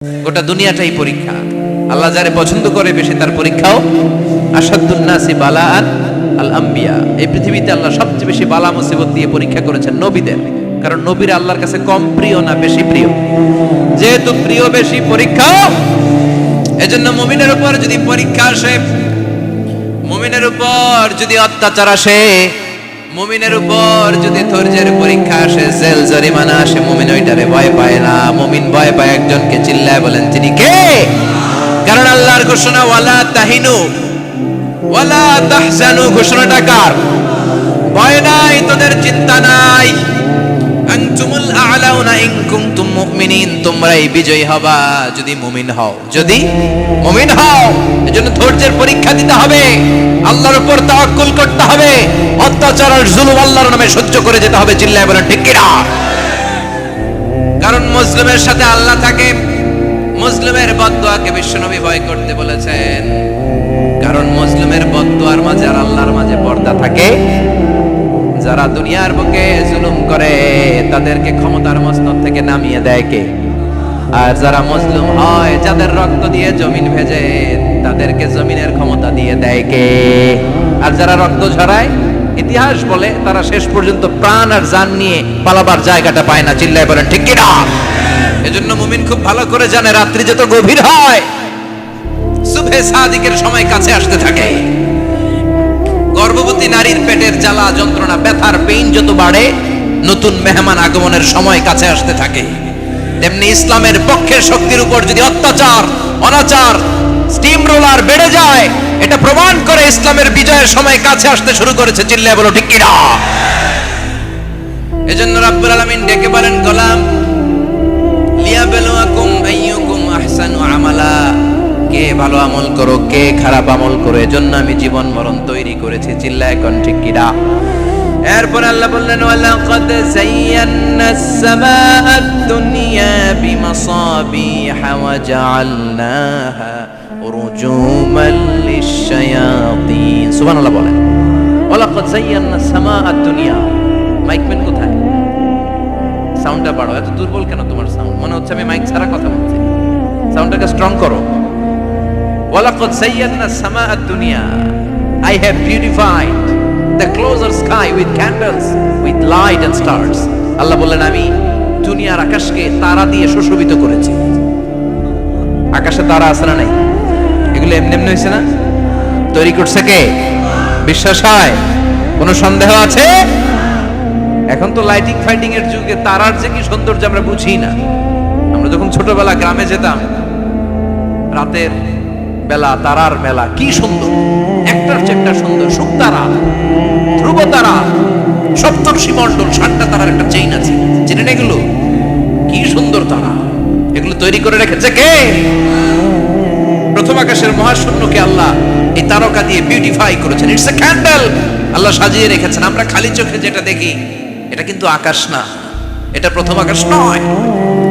গোটা দুনিয়াটাই পরীক্ষা। আল্লাহ যারে পছন্দ করে বেশি তার পরীক্ষাও। আসাদুন নাসি বালাআন আল আম্বিয়া। এই পৃথিবীতে আল্লাহ সবচেয়ে বেশি বালা মুসিবত দিয়ে পরীক্ষা করেছেন নবীদের, কারণ নবীরা আল্লাহর কাছে কম প্রিয় না বেশি প্রিয়। যেহেতু প্রিয় বেশি পরীক্ষা, এজন্য মুমিনের উপর যদি পরীক্ষা আসে, মুমিনের উপর যদি অত্যাচার আসে, মুমিনের উপর যদি ধৈর্যের পরীক্ষা আসে, জেল জরিমানা আসে, মুমিন ওইটারে ভয় পায় না। মুমিন ভয় পায় একজনকে, চিল্লায় বলেন তিনি কে? কারণ আল্লাহর ঘোষণা ওয়ালা তাহিনু ওয়ালা তাহজানু। ঘোষণাটা কার? ভয় নাই, তোদের চিন্তা নাই। আনতুমুল আ'লাউনা ইন কুনতুম মুমিনিন। তোমরাই বিজয়ী হবা যদি মুমিন হও, যদি মুমিন হও। এজন্য ধৈর্যের পরীক্ষা দিতে হবে, আল্লাহর উপর তাওয়াক্কুল করতে হবে, অত্যাচার আর জুলুম আল্লাহর নামে সহ্য করে যেতে হবে। চিল্লায় বলেন ঠিক কি না? কারণ মুসলিমের সাথে আল্লাহ থাকে। মুসলিমের বদদুয়াকে বিশ্বনবী ভয় করতে বলেছেন, কারণ মুসলিমের বদদুয়ার মাঝে আর আল্লাহর মাঝে পর্দা থাকে। যারা দুনিয়ার বুকে জুলুম করে তাদেরকে ক্ষমতার মসনদ থেকে নামিয়ে দেয় কে? আর যারা মজলুম হয়, যাদের রক্ত দিয়ে জমিন ভেজে, তাদেরকে জমিনের ক্ষমতা দিয়ে দেয় কে? আর যারা রক্ত ঝরায়, ইতিহাস বলে তারা শেষ পর্যন্ত প্রাণ আর জান নিয়ে পালাবার জায়গাটা পায় না। চিল্লায় বলেন ঠিক কি না? এজন্য মুমিন খুব ভালো করে জানে, রাত্রি যত গভীর হয়, সুবহে সাদিকের সময় কাছে আসতে থাকে। গর্ভবতী নারীর পেটের জ্বালা যন্ত্রণা, ব্যথার পেইন যত বাড়ে, নতুন মেহমান আগমনের সময় কাছে আসতে থাকে। তেমনি ইসলামের পক্ষের শক্তির উপর যদি অত্যাচার, অনাচার, স্টিম রোলার বেড়ে যায়, এটা প্রমাণ করে ইসলামের বিজয়ের সময় কাছে আসতে শুরু করেছে। চিল্লায় বলো ঠিক কি না? এজন্য রাব্বুল আলামিন ডেকে বলেন, গোলাম লিয়াবলুয়াকুম আইয়ুকুম আহসানু আমালা। কে ভালো আমল করো, কে খারাপ আমল করো, এজন্য আমি জীবন মরণ তৈরি করেছি। চিল্লায় কোন ঠিক কি না? এরপর আল্লাহ বললেন, ওয়ালাকাদ যায়্যানাস সামাআদ দুনিয়া বিমাসাবিহা ওয়া জাআলনাহা রুজুমান লিশ-শায়াতিন। সুবহানাল্লাহ বলেন, ওয়ালাকাদ যায়্যানাস সামাআদ দুনিয়া। মাইকম্যান কোথায়? সাউন্ডটা বাড়াও। এত দুর্বল কেন তোমার সাউন্ড? মনে হচ্ছে আমি মাইক ছাড়া কথা বলছি। সাউন্ডটাকে স্ট্রং করো। ওয়ালাকাদ যায়্যানাস সামাআদ দুনিয়া, I have beautified the closer sky with candles, with light and stars. আল্লাহ বললেন, আমি দুনিয়ার আকাশকে তারা দিয়ে সুশোভিত করেছি। আকাশে তারা আছে না নাই? এগুলো এমনি এমনি হয়েছে না? তৈরি করছে কে? বিশ্বাস হয়? কোনো সন্দেহ আছে? এখন তো লাইটিং ফাইটিং এর যুগে তারার যে কি সৌন্দর্য আমরা বুঝি না। আমরা যখন ছোটবেলা গ্রামে যেতাম, রাতের বেলা তারার মেলা, কি সুন্দর, একটার চেয়ে একটা সুন্দর। শুকতারা, ধ্রুব তারা, সপ্তর্ষি মণ্ডল, 7টা তারার একটা চেইন আছে, চেনেন এগুলো? কি সুন্দর তারা! এগুলো তৈরি করে রেখেছে কে? প্রথম আকাশের মহাশূন্যকে আল্লাহ এই তারকা দিয়ে বিউটিফাই করেছেন। It's a candle. আল্লাহ সাজিয়ে রেখেছেন। আমরা খালি চোখে যেটা দেখি, এটা কিন্তু আকাশ না, এটা প্রথম আকাশ নয়।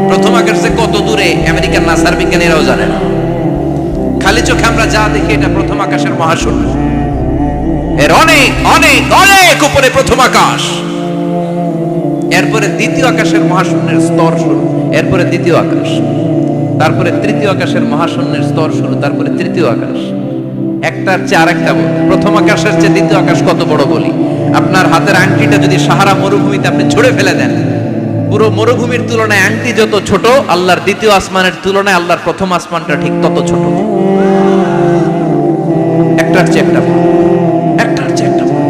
প্রথম আকাশ যে কত দূরে আমেরিকার নাসার বিজ্ঞানীরাও জানে না। খালি চোখে আমরা যা দেখি, এটা প্রথম আকাশের মহাশূন্য। এর অনেক অনেক অনেক উপরে প্রথম আকাশ। এরপরে দ্বিতীয় আকাশের মহাশূন্যের স্তর শুরু, এরপরে দ্বিতীয় আকাশ, তারপরে তৃতীয় আকাশের মহাশূন্যের স্তর শুরু, তারপরে তৃতীয় আকাশ। একটার চেয়ে আরেকটা বলি। প্রথম আকাশের চেয়ে দ্বিতীয় আকাশ কত বড় বলি? আপনার হাতের আংটিটা যদি সাহারা মরুভূমিতে আপনি ছুঁড়ে ফেলে দেন, পুরো মরুভূমির তুলনায় আংটি যত ছোট, আল্লাহর দ্বিতীয় আসমানের তুলনায় আল্লাহর প্রথম আসমানটা ঠিক তত ছোট। একটার চেয়ে একটা বড়, একটার চেয়ে একটা বড়।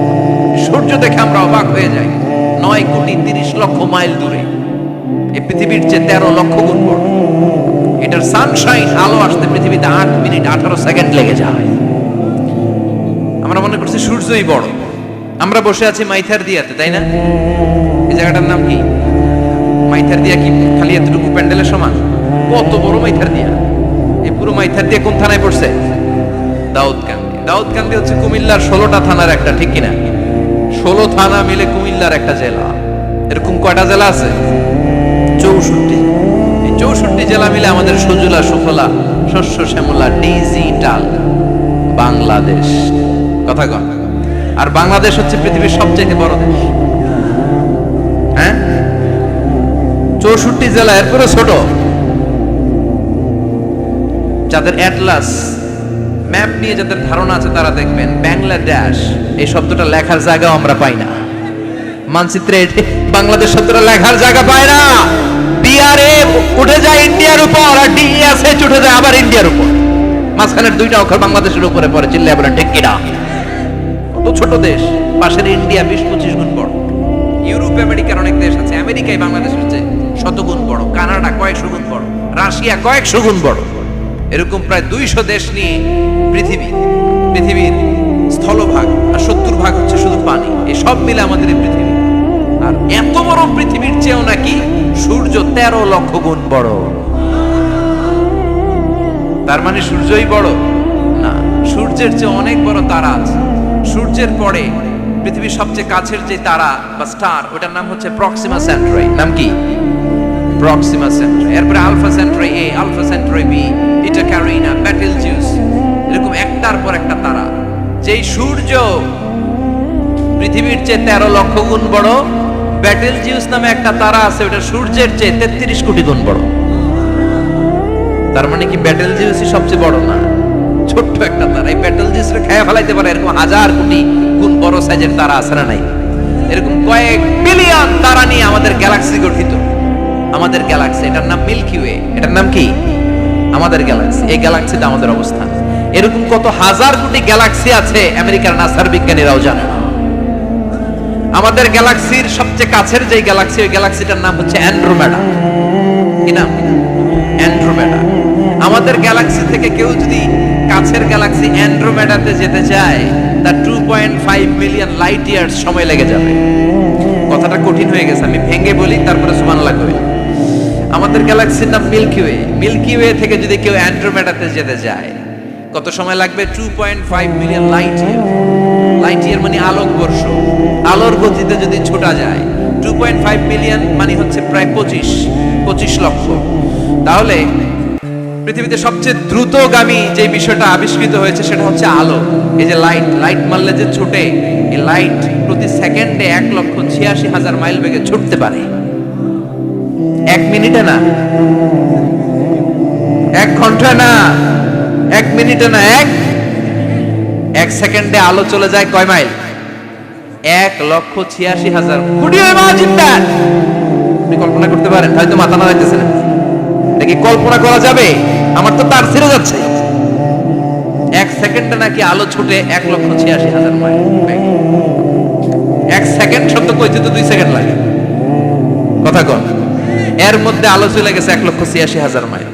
সূর্য দেখে আমরা অবাক হয়ে যাই। 9,30,00,000 মাইল দূরে, এই পৃথিবীর চেয়ে 13 লক্ষ গুণ বড়। এটার সানশাইন, আলো আসতে পৃথিবীতে 8 মিনিট 18 সেকেন্ড লেগে যায়। আমরা মনে করছি সূর্যই বড়। আমরা বসে আছি মাইথার দিয়াতে, তাই না? এই জায়গাটার নাম কি? মাইথার দিয়া। কি খালি এতটুকু প্যান্ডেলের সমান? কত বড় মাইথার দিয়া! এই পুরো মাইথার দিয়া কোন থানায় পড়ছে? দাউদকান্দি। দাউদকান্দি হচ্ছে কুমিল্লার 16টা থানার একটা, ঠিক কিনা? 16 থানা মিলে কুমিল্লার একটা জেলা। এরকম কয়টা জেলা আছে? 64। এই 64 জেলা মিলে আমাদের সুজলা সুফলা, শস্য শ্যামলা, ডিজিটাল বাংলাদেশ। কথা কন। আর বাংলাদেশ হচ্ছে পৃথিবীর সবচেয়ে বড় দেশ। হ্যাঁ, 64 জেলা, এরপরে ছোট। যাদের অ্যাটলাস ম্যাপ নিয়ে যাদের ধারণা আছে তারা দেখবেন বাংলাদেশ এই শব্দটা লেখার জায়গাও আমরা পাই না। মানচিত্রে বাংলাদেশ শব্দটা লেখার জায়গা পায় না। ডিআরএফ উঠে যায় ইন্ডিয়ার উপর, আর ডিএসএইচ উঠে যায় আবার ইন্ডিয়ার উপর। মাঝখানের দুইটা অক্ষর বাংলাদেশের উপরে পড়ে, চিল্লায় বলেন ঠিক কিনা? কত ছোট দেশ, পাশের ইন্ডিয়া 20-25 গুণ বড়। ইউরোপ আমেরিকার অনেক দেশ আছে, আমেরিকায় বাংলাদেশের চেয়ে শতগুণ বড়, কানাডা কয়েকশো গুণ বড়, রাশিয়া কয়েকশো গুণ বড়। এরকম প্রায় 200 দেশ নিয়ে পৃথিবীর স্থলভাগ, আর 70% হচ্ছে শুধু পানি। এই সব মিলে আমাদের এই পৃথিবী। আর এত বড় পৃথিবীর চেয়েও নাকি সূর্য 13 লক্ষ গুণ বড়। তার মানে সূর্যই বড় না, সূর্যের চেয়ে অনেক বড় তারা আছে। সূর্যের পরে পৃথিবীর সবচেয়ে কাছের যে তারা বা স্টার, ওটার নাম হচ্ছে প্রক্সিমা সেন্টারি। নাম কি? প্রক্সিমা সেন্টারি। এরপরে আলফা সেন্টারি এ, আলফা সেন্টারি বি, এটা ক্যারিনা, বেটেলজিউস, এরকম একটার পর একটা তারা। যেই সূর্য পৃথিবীর চেয়ে 13 লক্ষ গুণ বড়, বেটেলজিউস নামে একটা তারা আছে, ওটা সূর্যের চেয়ে 33 কোটি গুণ বড়। তার মানে কি বেটেলজিউসই সবচেয়ে বড় না, ছোট্ট একটা তারা। এই বেটেলজিউসকে খেয়ে ফেলাইতে পারে এরকম 1000 কোটি গুণ বড় সাইজের তারা আছে না নাই? এরকম কয়েক বিলিয়ন তারা নিয়ে আমাদের গ্যালাক্সি গঠিত। আমাদের গ্যালাক্সি, এটার নাম মিল্কি ওয়ে। এটার নাম কি? আমাদের গ্যালাক্সি। এই গ্যালাক্সিতে আমাদের অবস্থান। এরকম কত হাজার কোটি গ্যালাক্সি আছে আমেরিকার নাসার বিজ্ঞানীরাও জানে না। আমাদের গ্যালাক্সির সবচেয়ে কাছের যে গ্যালাক্সি, ওই গ্যালাক্সিটার নাম হচ্ছে অ্যান্ড্রোমেডা। কি নাম? অ্যান্ড্রোমেডা। আমাদের গ্যালাক্সি থেকে কেউ যদি কাছের গ্যালাক্সি অ্যান্ড্রোমেডাতে যেতে চায়, তার 2.5 মিলিয়ন লাইট ইয়ার্স সময় লেগে যাবে। কথাটা কঠিন হয়ে গেছে, আমি ভেঙে বলি, তারপরে সুবহানাল্লাহ কই। আমাদের গ্যালাক্সির নাম মিল্কি ওয়ে। মিল্কি ওয়ে থেকে যদি কেউ অ্যান্ড্রোমেডাতে যেতে যায়, কত সময় লাগবে? 2.5 million light year. Light year মানে আলোকবর্ষ। আলোর গতিতে যদি ছোটা যায়, 2.5 মিলিয়ন মানে হচ্ছে প্রায় 25 লক্ষ। তাহলে পৃথিবীতে সবচেয়ে দ্রুতগামী যে বিষয়টা আবিষ্কৃত হয়েছে সেটা হচ্ছে আলো। এই যে লাইট মারলে যে ছোটে, এই লাইট প্রতি সেকেন্ডে 1,86,000 মাইল বেগে ছুটতে পারে। 1 মিনিটে না, 1 ঘন্টা না, 1 মিনিটে না, 1 সেকেন্ডে আলো চলে যায় কয় মাইল? 1,86,000। আপনি কল্পনা করতে পারেন? হয়তো মাথা নাড়াইতেছে না। দেখি কল্পনা করা যাবে? আমার তো তার ছিঁড়ে যাচ্ছে। 1 সেকেন্ডে নাকি আলো ছুটে 1,86,000 মাইল। 1 সেকেন্ড শব্দ কইতে তো 2 সেকেন্ড লাগে। কথা কন। এর মধ্যে আলো চলে গেছে 1,86,000 মাইল।